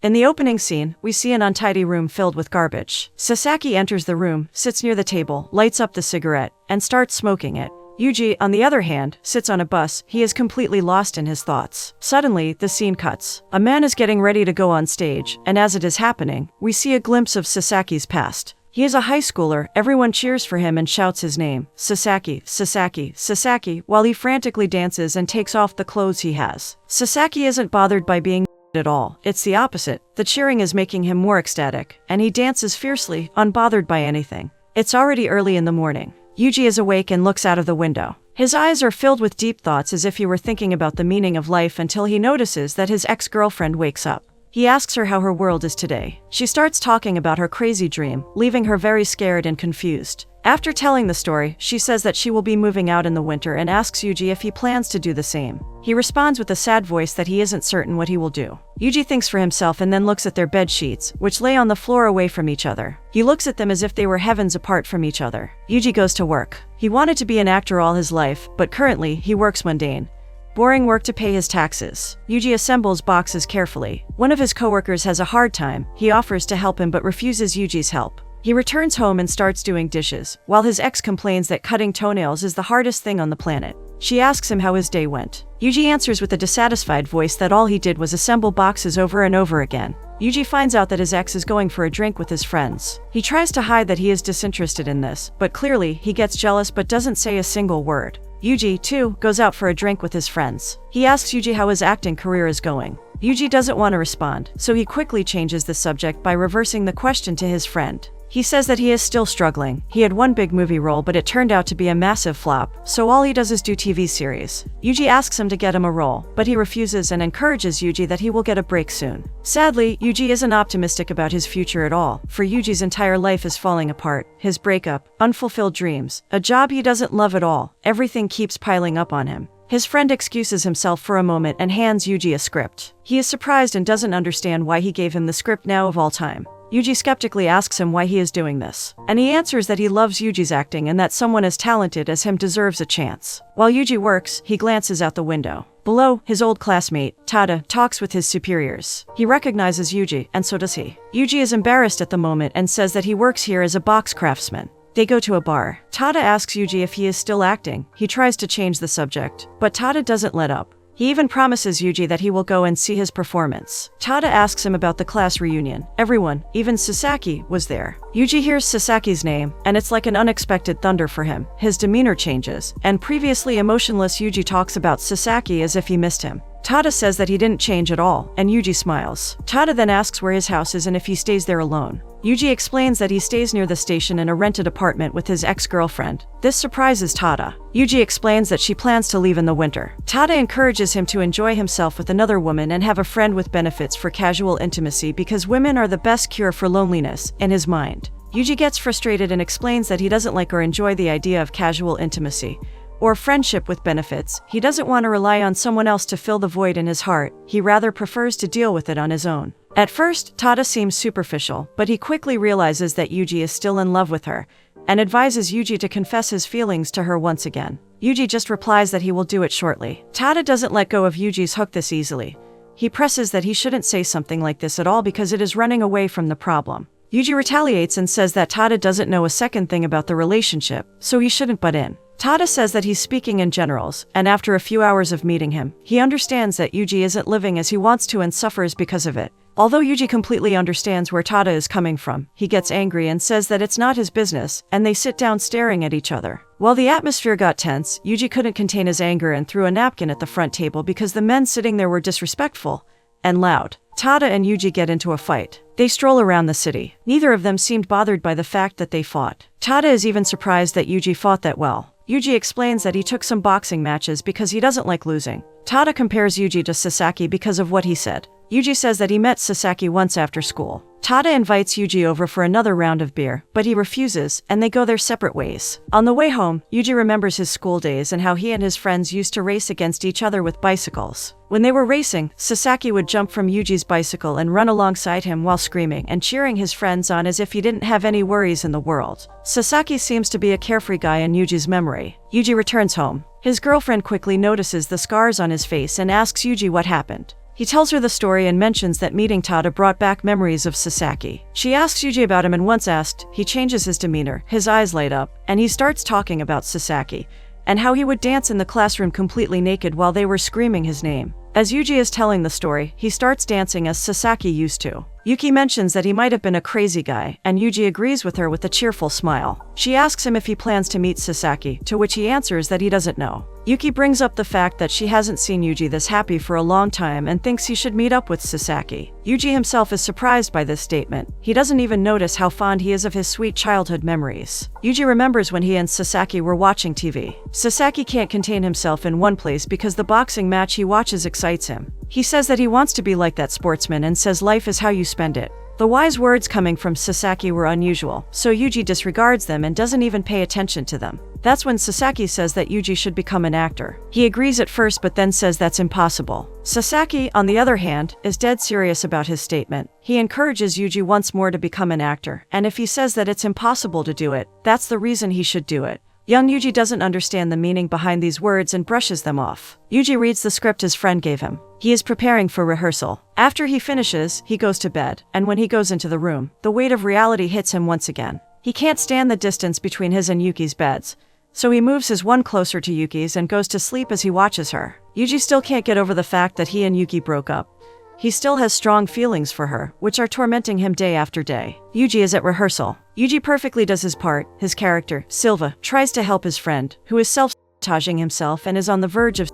In the opening scene, we see an untidy room filled with garbage. Sasaki enters the room, sits near the table, lights up the cigarette, and starts smoking it. Yuji, on the other hand, sits on a bus. He is completely lost in his thoughts. Suddenly, the scene cuts. A man is getting ready to go on stage, and as it is happening, we see a glimpse of Sasaki's past. He is a high schooler, everyone cheers for him and shouts his name, Sasaki, Sasaki, Sasaki, while he frantically dances and takes off the clothes he has. Sasaki isn't bothered by being at all. It's the opposite. The cheering is making him more ecstatic, and he dances fiercely, unbothered by anything. It's already early in the morning. Yuji is awake and looks out of the window. His eyes are filled with deep thoughts as if he were thinking about the meaning of life until he notices that his ex-girlfriend wakes up. He asks her how her world is today. She starts talking about her crazy dream, leaving her very scared and confused. After telling the story, she says that she will be moving out in the winter and asks Yuji if he plans to do the same. He responds with a sad voice that he isn't certain what he will do. Yuji thinks for himself and then looks at their bed sheets, which lay on the floor away from each other. He looks at them as if they were heavens apart from each other. Yuji goes to work. He wanted to be an actor all his life, but currently, he works mundane, boring work to pay his taxes. Yuji assembles boxes carefully. One of his coworkers has a hard time. He offers to help him but refuses Yuji's help. He returns home and starts doing dishes, while his ex complains that cutting toenails is the hardest thing on the planet. She asks him how his day went. Yuji answers with a dissatisfied voice that all he did was assemble boxes over and over again. Yuji finds out that his ex is going for a drink with his friends. He tries to hide that he is disinterested in this, but clearly, he gets jealous but doesn't say a single word. Yuji, too, goes out for a drink with his friends. He asks Yuji how his acting career is going. Yuji doesn't want to respond, so he quickly changes the subject by reversing the question to his friend. He says that he is still struggling. He had one big movie role, but it turned out to be a massive flop, so all he does is do TV series. Yuji asks him to get him a role, but he refuses and encourages Yuji that he will get a break soon. Sadly, Yuji isn't optimistic about his future at all, for Yuji's entire life is falling apart. His breakup, unfulfilled dreams, a job he doesn't love at all, everything keeps piling up on him. His friend excuses himself for a moment and hands Yuji a script. He is surprised and doesn't understand why he gave him the script now of all time. Yuji skeptically asks him why he is doing this, and he answers that he loves Yuji's acting and that someone as talented as him deserves a chance. While Yuji works, he glances out the window. Below, his old classmate, Tada, talks with his superiors. He recognizes Yuji, and so does he. Yuji is embarrassed at the moment and says that he works here as a box craftsman. They go to a bar. Tada asks Yuji if he is still acting. He tries to change the subject, but Tada doesn't let up. He even promises Yuji that he will go and see his performance. Tada asks him about the class reunion. Everyone, even Sasaki, was there. Yuji hears Sasaki's name, and it's like an unexpected thunder for him. His demeanor changes, and previously emotionless Yuji talks about Sasaki as if he missed him. Tada says that he didn't change at all, and Yuji smiles. Tada then asks where his house is and if he stays there alone. Yuji explains that he stays near the station in a rented apartment with his ex-girlfriend. This surprises Tada. Yuji explains that she plans to leave in the winter. Tada encourages him to enjoy himself with another woman and have a friend with benefits for casual intimacy because women are the best cure for loneliness, in his mind. Yuji gets frustrated and explains that he doesn't like or enjoy the idea of casual intimacy or friendship with benefits. He doesn't want to rely on someone else to fill the void in his heart. He rather prefers to deal with it on his own. At first, Tada seems superficial, but he quickly realizes that Yuji is still in love with her and advises Yuji to confess his feelings to her once again. Yuji just replies that he will do it shortly. Tada doesn't let go of Yuji's hook this easily. He presses that he shouldn't say something like this at all because it is running away from the problem. Yuji retaliates and says that Tada doesn't know a second thing about the relationship, so he shouldn't butt in. Tada says that he's speaking in generals, and after a few hours of meeting him, he understands that Yuji isn't living as he wants to and suffers because of it. Although Yuji completely understands where Tada is coming from, he gets angry and says that it's not his business, and they sit down staring at each other. While the atmosphere got tense, Yuji couldn't contain his anger and threw a napkin at the front table because the men sitting there were disrespectful and loud. Tada and Yuji get into a fight. They stroll around the city. Neither of them seemed bothered by the fact that they fought. Tada is even surprised that Yuji fought that well. Yuji explains that he took some boxing matches because he doesn't like losing. Tada compares Yuji to Sasaki because of what he said. Yuji says that he met Sasaki once after school. Tada invites Yuji over for another round of beer, but he refuses, and they go their separate ways. On the way home, Yuji remembers his school days and how he and his friends used to race against each other with bicycles. When they were racing, Sasaki would jump from Yuji's bicycle and run alongside him while screaming and cheering his friends on as if he didn't have any worries in the world. Sasaki seems to be a carefree guy in Yuji's memory. Yuji returns home. His girlfriend quickly notices the scars on his face and asks Yuji what happened. He tells her the story and mentions that meeting Tada brought back memories of Sasaki. She asks Yuji about him, and once asked, he changes his demeanor, his eyes light up, and he starts talking about Sasaki and how he would dance in the classroom completely naked while they were screaming his name. As Yuji is telling the story, he starts dancing as Sasaki used to. Yuki mentions that he might have been a crazy guy, and Yuji agrees with her with a cheerful smile. She asks him if he plans to meet Sasaki, to which he answers that he doesn't know. Yuki brings up the fact that she hasn't seen Yuji this happy for a long time and thinks he should meet up with Sasaki. Yuji himself is surprised by this statement. He doesn't even notice how fond he is of his sweet childhood memories. Yuji remembers when he and Sasaki were watching TV. Sasaki can't contain himself in one place because the boxing match he watches excites him. He says that he wants to be like that sportsman and says life is how you spend it. The wise words coming from Sasaki were unusual, so Yuji disregards them and doesn't even pay attention to them. That's when Sasaki says that Yuji should become an actor. He agrees at first but then says that's impossible. Sasaki, on the other hand, is dead serious about his statement. He encourages Yuji once more to become an actor, and if he says that it's impossible to do it, that's the reason he should do it. Young Yuji doesn't understand the meaning behind these words and brushes them off. Yuji reads the script his friend gave him. He is preparing for rehearsal. After he finishes, he goes to bed, and when he goes into the room, the weight of reality hits him once again. He can't stand the distance between his and Yuki's beds, so he moves his one closer to Yuki's and goes to sleep as he watches her. Yuji still can't get over the fact that he and Yuki broke up. He still has strong feelings for her, which are tormenting him day after day. Yuji is at rehearsal. Yuji perfectly does his part. His character, Silva, tries to help his friend, who is self-sabotaging himself and is on the verge of.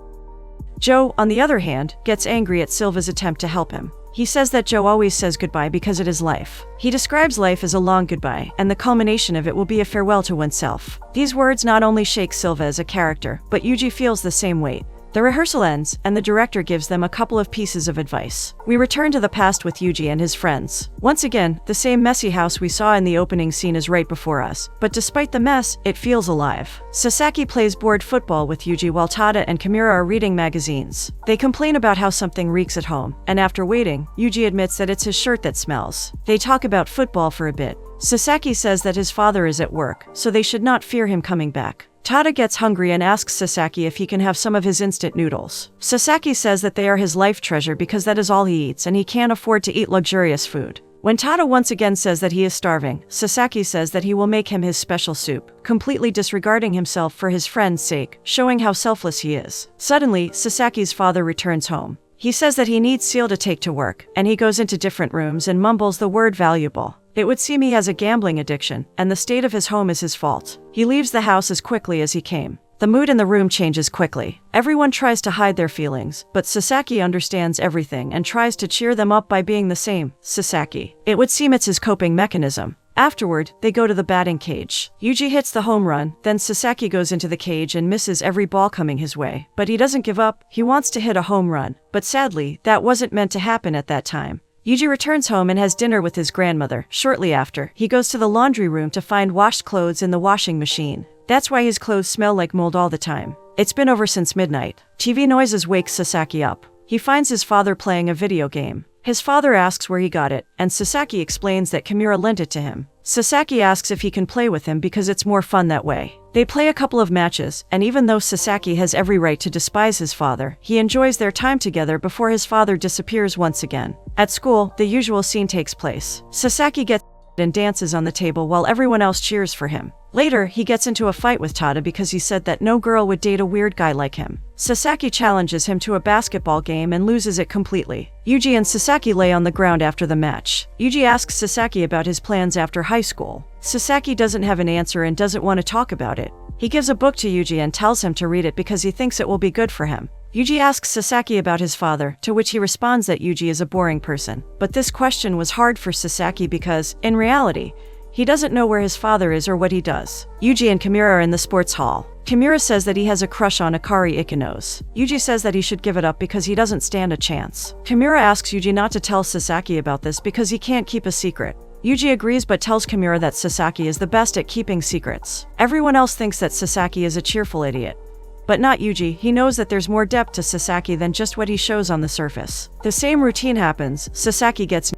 Joe, on the other hand, gets angry at Silva's attempt to help him. He says that Joe always says goodbye because it is life. He describes life as a long goodbye, and the culmination of it will be a farewell to oneself. These words not only shake Silva as a character, but Yuji feels the same weight. The rehearsal ends, and the director gives them a couple of pieces of advice. We return to the past with Yuji and his friends. Once again, the same messy house we saw in the opening scene is right before us, but despite the mess, it feels alive. Sasaki plays board football with Yuji while Tada and Kimura are reading magazines. They complain about how something reeks at home, and after waiting, Yuji admits that it's his shirt that smells. They talk about football for a bit. Sasaki says that his father is at work, so they should not fear him coming back. Tada gets hungry and asks Sasaki if he can have some of his instant noodles. Sasaki says that they are his life treasure because that is all he eats and he can't afford to eat luxurious food. When Tada once again says that he is starving, Sasaki says that he will make him his special soup, completely disregarding himself for his friend's sake, showing how selfless he is. Suddenly, Sasaki's father returns home. He says that he needs Seal to take to work, and he goes into different rooms and mumbles the word valuable. It would seem he has a gambling addiction, and the state of his home is his fault. He leaves the house as quickly as he came. The mood in the room changes quickly. Everyone tries to hide their feelings, but Sasaki understands everything and tries to cheer them up by being the same, Sasaki. It would seem it's his coping mechanism. Afterward, they go to the batting cage. Yuji hits the home run, then Sasaki goes into the cage and misses every ball coming his way. But he doesn't give up. He wants to hit a home run. But sadly, that wasn't meant to happen at that time. Yuji returns home and has dinner with his grandmother. Shortly after, he goes to the laundry room to find washed clothes in the washing machine. That's why his clothes smell like mold all the time. It's been over since midnight. TV noises wake Sasaki up. He finds his father playing a video game. His father asks where he got it, and Sasaki explains that Kimura lent it to him. Sasaki asks if he can play with him because it's more fun that way. They play a couple of matches, and even though Sasaki has every right to despise his father, he enjoys their time together before his father disappears once again. At school, the usual scene takes place. Sasaki gets and dances on the table while everyone else cheers for him. Later, he gets into a fight with Tada because he said that no girl would date a weird guy like him. Sasaki challenges him to a basketball game and loses it completely. Yuji and Sasaki lay on the ground after the match. Yuji asks Sasaki about his plans after high school. Sasaki doesn't have an answer and doesn't want to talk about it. He gives a book to Yuji and tells him to read it because he thinks it will be good for him. Yuji asks Sasaki about his father, to which he responds that Yuji is a boring person. But this question was hard for Sasaki because, in reality, he doesn't know where his father is or what he does. Yuji and Kimura are in the sports hall. Kimura says that he has a crush on Akari Ikanos. Yuji says that he should give it up because he doesn't stand a chance. Kimura asks Yuji not to tell Sasaki about this because he can't keep a secret. Yuji agrees but tells Kimura that Sasaki is the best at keeping secrets. Everyone else thinks that Sasaki is a cheerful idiot. But not Yuji. He knows that there's more depth to Sasaki than just what he shows on the surface. The same routine happens. Sasaki gets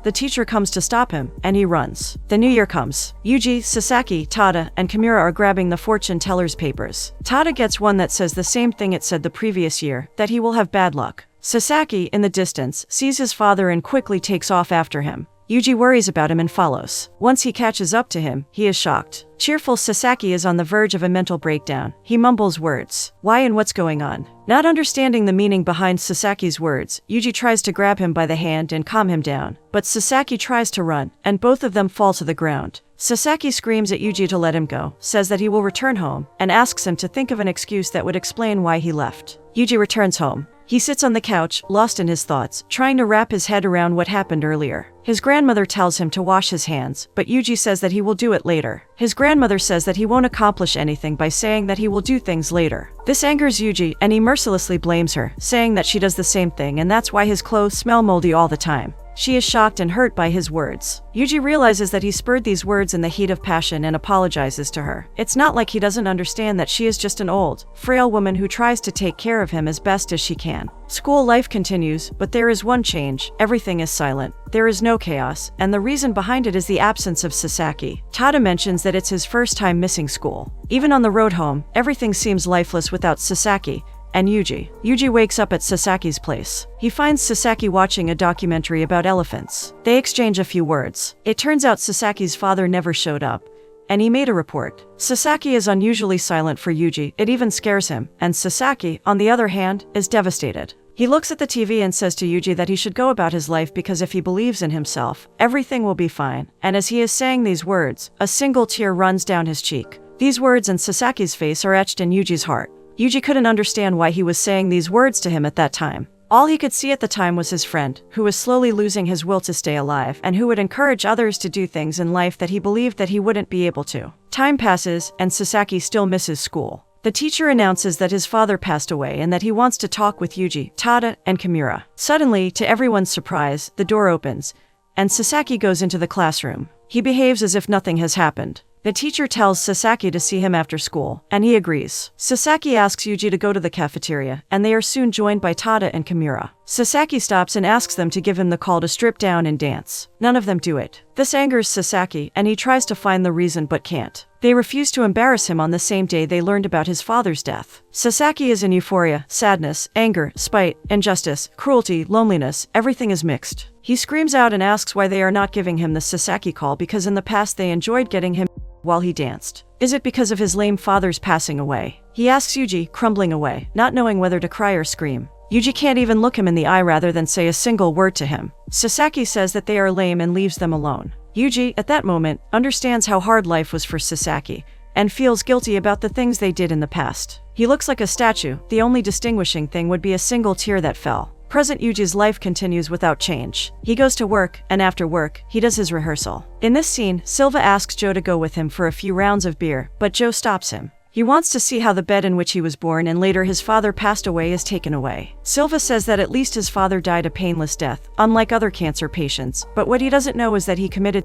the teacher comes to stop him, and he runs. The new year comes. Yuji, Sasaki, Tada, and Kimura are grabbing the fortune teller's papers. Tada gets one that says the same thing it said the previous year, that he will have bad luck. Sasaki, in the distance, sees his father and quickly takes off after him. Yuji worries about him and follows. Once he catches up to him, he is shocked. Cheerful Sasaki is on the verge of a mental breakdown. He mumbles words. Why and what's going on? Not understanding the meaning behind Sasaki's words, Yuji tries to grab him by the hand and calm him down. But Sasaki tries to run, and both of them fall to the ground. Sasaki screams at Yuji to let him go, says that he will return home, and asks him to think of an excuse that would explain why he left. Yuji returns home. He sits on the couch, lost in his thoughts, trying to wrap his head around what happened earlier. His grandmother tells him to wash his hands, but Yuji says that he will do it later. His grandmother says that he won't accomplish anything by saying that he will do things later. This angers Yuji, and he mercilessly blames her, saying that she does the same thing and that's why his clothes smell moldy all the time. She is shocked and hurt by his words. Yuji realizes that he spurred these words in the heat of passion and apologizes to her. It's not like he doesn't understand that she is just an old, frail woman who tries to take care of him as best as she can. School life continues, but there is one change. Everything is silent. There is no chaos, and the reason behind it is the absence of Sasaki. Tada mentions that it's his first time missing school. Even on the road home, everything seems lifeless without Sasaki and Yuji. Yuji wakes up at Sasaki's place. He finds Sasaki watching a documentary about elephants. They exchange a few words. It turns out Sasaki's father never showed up, and he made a report. Sasaki is unusually silent for Yuji. It even scares him, and Sasaki, on the other hand, is devastated. He looks at the TV and says to Yuji that he should go about his life because if he believes in himself, everything will be fine. And as he is saying these words, a single tear runs down his cheek. These words and Sasaki's face are etched in Yuji's heart. Yuji couldn't understand why he was saying these words to him at that time. All he could see at the time was his friend, who was slowly losing his will to stay alive and who would encourage others to do things in life that he believed that he wouldn't be able to. Time passes, and Sasaki still misses school. The teacher announces that his father passed away and that he wants to talk with Yuji, Tada, and Kimura. Suddenly, to everyone's surprise, the door opens, and Sasaki goes into the classroom. He behaves as if nothing has happened. The teacher tells Sasaki to see him after school, and he agrees. Sasaki asks Yuji to go to the cafeteria, and they are soon joined by Tada and Kimura. Sasaki stops and asks them to give him the call to strip down and dance. None of them do it. This angers Sasaki, and he tries to find the reason but can't. They refuse to embarrass him on the same day they learned about his father's death. Sasaki is in euphoria, sadness, anger, spite, injustice, cruelty, loneliness, everything is mixed. He screams out and asks why they are not giving him the Sasaki call because in the past they enjoyed getting him while he danced. Is it because of his lame father's passing away? He asks Yuji, crumbling away, not knowing whether to cry or scream. Yuji can't even look him in the eye rather than say a single word to him. Sasaki says that they are lame and leaves them alone. Yuji, at that moment, understands how hard life was for Sasaki and feels guilty about the things they did in the past. He looks like a statue. The only distinguishing thing would be a single tear that fell. Present Yuji's life continues without change. He goes to work, and after work, he does his rehearsal. In this scene, Silva asks Joe to go with him for a few rounds of beer, but Joe stops him. He wants to see how the bed in which he was born and later his father passed away is taken away. Silva says that at least his father died a painless death, unlike other cancer patients, but what he doesn't know is that he committed.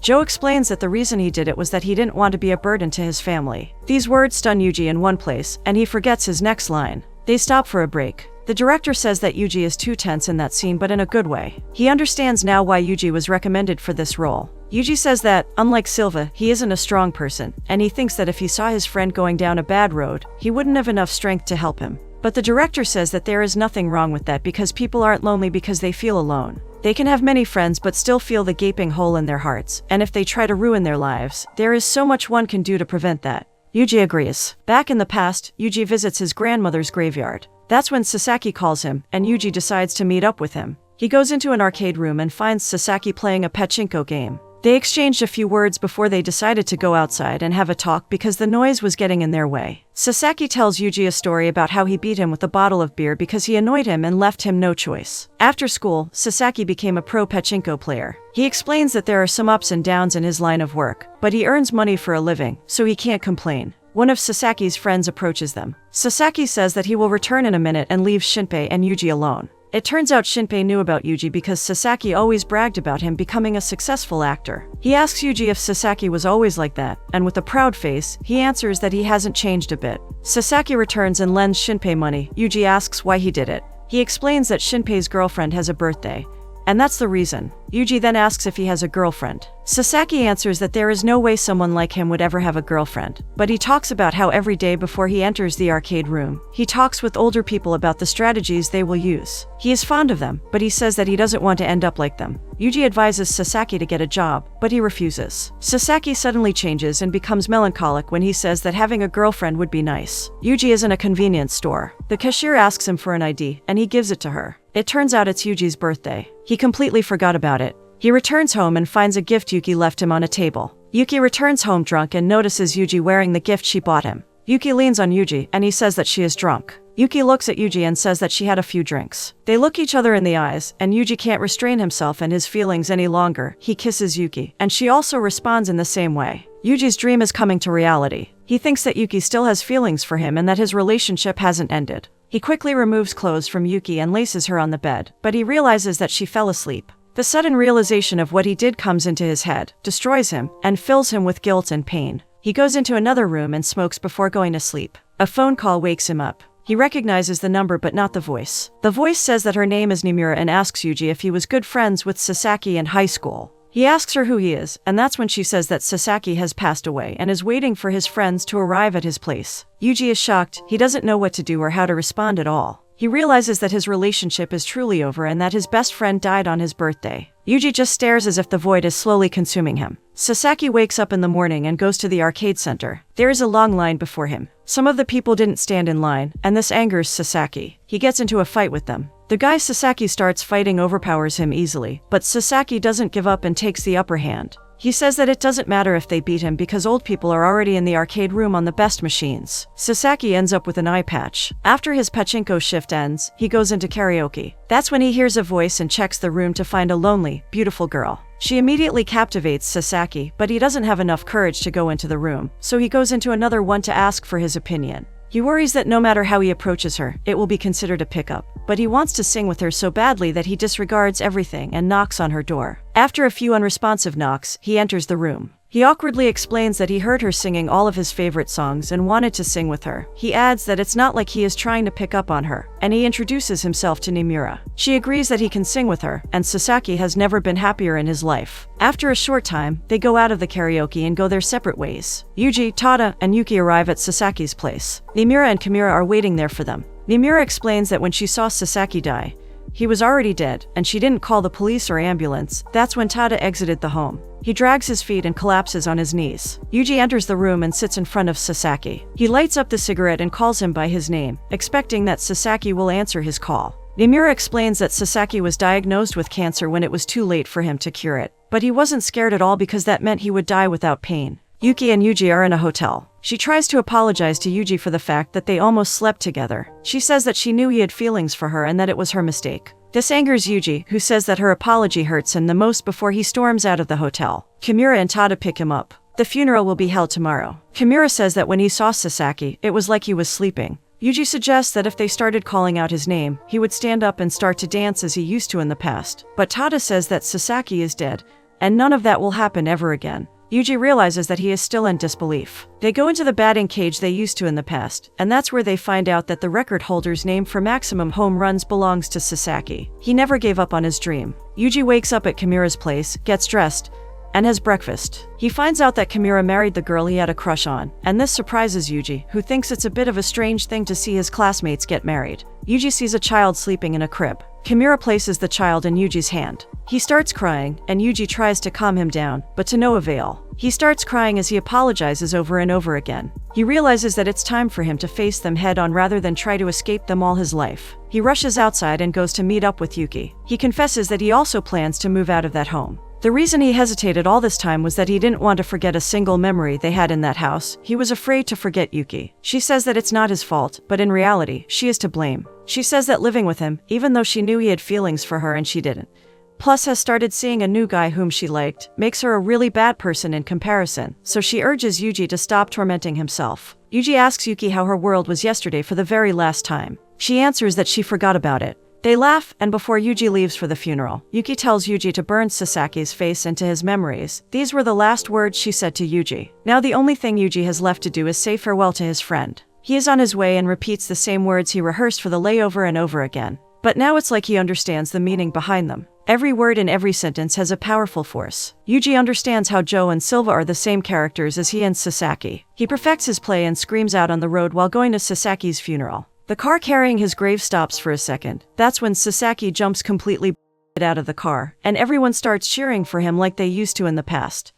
Joe explains that the reason he did it was that he didn't want to be a burden to his family. These words stun Yuji in one place, and he forgets his next line. They stop for a break. The director says that Yuji is too tense in that scene, but in a good way. He understands now why Yuji was recommended for this role. Yuji says that, unlike Silva, he isn't a strong person, and he thinks that if he saw his friend going down a bad road, he wouldn't have enough strength to help him. But the director says that there is nothing wrong with that because people aren't lonely because they feel alone. They can have many friends but still feel the gaping hole in their hearts, and if they try to ruin their lives, there is so much one can do to prevent that. Yuji agrees. Back in the past, Yuji visits his grandmother's graveyard. That's when Sasaki calls him, and Yuji decides to meet up with him. He goes into an arcade room and finds Sasaki playing a pachinko game. They exchanged a few words before they decided to go outside and have a talk because the noise was getting in their way. Sasaki tells Yuji a story about how he beat him with a bottle of beer because he annoyed him and left him no choice. After school, Sasaki became a pro pachinko player. He explains that there are some ups and downs in his line of work, but he earns money for a living, so he can't complain. One of Sasaki's friends approaches them. Sasaki says that he will return in a minute and leaves Shinpei and Yuji alone. It turns out Shinpei knew about Yuji because Sasaki always bragged about him becoming a successful actor. He asks Yuji if Sasaki was always like that, and with a proud face, he answers that he hasn't changed a bit. Sasaki returns and lends Shinpei money. Yuji asks why he did it. He explains that Shinpei's girlfriend has a birthday, and that's the reason. Yuji then asks if he has a girlfriend. Sasaki answers that there is no way someone like him would ever have a girlfriend, but he talks about how every day before he enters the arcade room, he talks with older people about the strategies they will use. He is fond of them, but he says that he doesn't want to end up like them. Yuji advises Sasaki to get a job, but he refuses. Sasaki suddenly changes and becomes melancholic when he says that having a girlfriend would be nice. Yuji is in a convenience store. The cashier asks him for an ID, and he gives it to her. It turns out it's Yuji's birthday. He completely forgot about it. He returns home and finds a gift Yuki left him on a table. Yuki returns home drunk and notices Yuji wearing the gift she bought him. Yuki leans on Yuji and he says that she is drunk. Yuki looks at Yuji and says that she had a few drinks. They look each other in the eyes, and Yuji can't restrain himself and his feelings any longer. He kisses Yuki, and she also responds in the same way. Yuji's dream is coming to reality. He thinks that Yuki still has feelings for him and that his relationship hasn't ended. He quickly removes clothes from Yuki and laces her on the bed, but he realizes that she fell asleep. The sudden realization of what he did comes into his head, destroys him, and fills him with guilt and pain. He goes into another room and smokes before going to sleep. A phone call wakes him up. He recognizes the number but not the voice. The voice says that her name is Nimura and asks Yuji if he was good friends with Sasaki in high school. He asks her who he is, and that's when she says that Sasaki has passed away and is waiting for his friends to arrive at his place. Yuji is shocked. He doesn't know what to do or how to respond at all. He realizes that his relationship is truly over and that his best friend died on his birthday. Yuji just stares as if the void is slowly consuming him. Sasaki wakes up in the morning and goes to the arcade center. There is a long line before him. Some of the people didn't stand in line, and this angers Sasaki. He gets into a fight with them. The guy Sasaki starts fighting overpowers him easily, but Sasaki doesn't give up and takes the upper hand. He says that it doesn't matter if they beat him because old people are already in the arcade room on the best machines. Sasaki ends up with an eye patch. After his pachinko shift ends, he goes into karaoke. That's when he hears a voice and checks the room to find a lonely, beautiful girl. She immediately captivates Sasaki, but he doesn't have enough courage to go into the room, so he goes into another one to ask for his opinion. He worries that no matter how he approaches her, it will be considered a pickup, but he wants to sing with her so badly that he disregards everything and knocks on her door. After a few unresponsive knocks, he enters the room. He awkwardly explains that he heard her singing all of his favorite songs and wanted to sing with her. He adds that it's not like he is trying to pick up on her, and he introduces himself to Nimura. She agrees that he can sing with her, and Sasaki has never been happier in his life. After a short time, they go out of the karaoke and go their separate ways. Yuji, Tada, and Yuki arrive at Sasaki's place. Nimura and Kimura are waiting there for them. Nimura explains that when she saw Sasaki die, he was already dead, and she didn't call the police or ambulance. That's when Tada exited the home. He drags his feet and collapses on his knees. Yuji enters the room and sits in front of Sasaki. He lights up the cigarette and calls him by his name, expecting that Sasaki will answer his call. Nimura explains that Sasaki was diagnosed with cancer when it was too late for him to cure it, but he wasn't scared at all because that meant he would die without pain. Yuki and Yuji are in a hotel. She tries to apologize to Yuji for the fact that they almost slept together. She says that she knew he had feelings for her and that it was her mistake. This angers Yuji, who says that her apology hurts him the most before he storms out of the hotel. Kimura and Tada pick him up. The funeral will be held tomorrow. Kimura says that when he saw Sasaki, it was like he was sleeping. Yuji suggests that if they started calling out his name, he would stand up and start to dance as he used to in the past. But Tada says that Sasaki is dead, and none of that will happen ever again. Yuji realizes that he is still in disbelief. They go into the batting cage they used to in the past, and that's where they find out that the record holder's name for maximum home runs belongs to Sasaki. He never gave up on his dream. Yuji wakes up at Kimura's place, gets dressed, and has breakfast. He finds out that Kimura married the girl he had a crush on, and this surprises Yuji, who thinks it's a bit of a strange thing to see his classmates get married. Yuji sees a child sleeping in a crib. Kimura places the child in Yuji's hand. He starts crying, and Yuji tries to calm him down, but to no avail. He starts crying as he apologizes over and over again. He realizes that it's time for him to face them head-on rather than try to escape them all his life. He rushes outside and goes to meet up with Yuki. He confesses that he also plans to move out of that home. The reason he hesitated all this time was that he didn't want to forget a single memory they had in that house. He was afraid to forget Yuki. She says that it's not his fault, but in reality, she is to blame. She says that living with him, even though she knew he had feelings for her and she didn't, plus has started seeing a new guy whom she liked, makes her a really bad person in comparison, so she urges Yuji to stop tormenting himself. Yuji asks Yuki how her world was yesterday for the very last time. She answers that she forgot about it. They laugh, and before Yuji leaves for the funeral, Yuki tells Yuji to burn Sasaki's face into his memories. These were the last words she said to Yuji. Now the only thing Yuji has left to do is say farewell to his friend. He is on his way and repeats the same words he rehearsed for the layover and over again. But now it's like he understands the meaning behind them. Every word in every sentence has a powerful force. Yuji understands how Joe and Silva are the same characters as he and Sasaki. He perfects his play and screams out on the road while going to Sasaki's funeral. The car carrying his grave stops for a second. That's when Sasaki jumps completely out of the car, and everyone starts cheering for him like they used to in the past.